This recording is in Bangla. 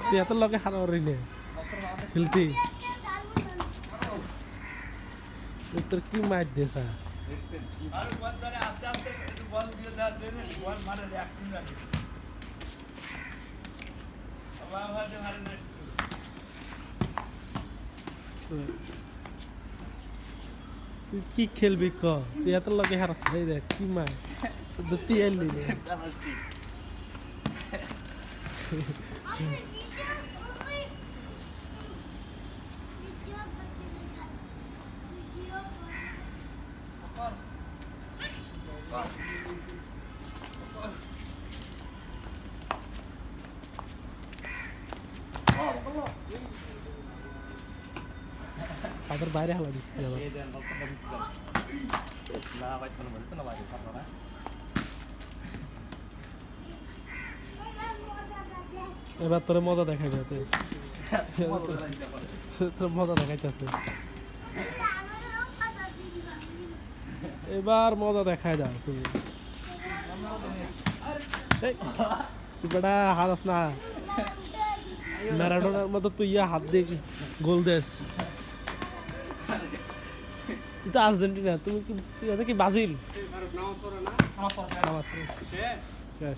তুই এত লগে হারাওরি নে খেলতি তোর কি মার দেছা আর বলদারে আস্তে আস্তে একটু বল দিয়ে দাও দেন বল মারে অ্যাক্টিং আছে আবার হাতে মারে না তুই কি খেলবি ক তুই এত লগে হারাস এই দেখ কি মার দুটি এলি রে তাদের বাইরে হালা দিচ্ছে এবার তোর মজা দেখাবে তোর মজা দেখাইতেছে এবার মজা দেখায় যাও তুমি তুই বেটা হারাস না ম্যারাডোনার মতো তুই হাত দিয়ে গোল দেস তুই তো আর্জেন্টিনা তুমি কি তুই এটা কি ব্রাজিল শেষ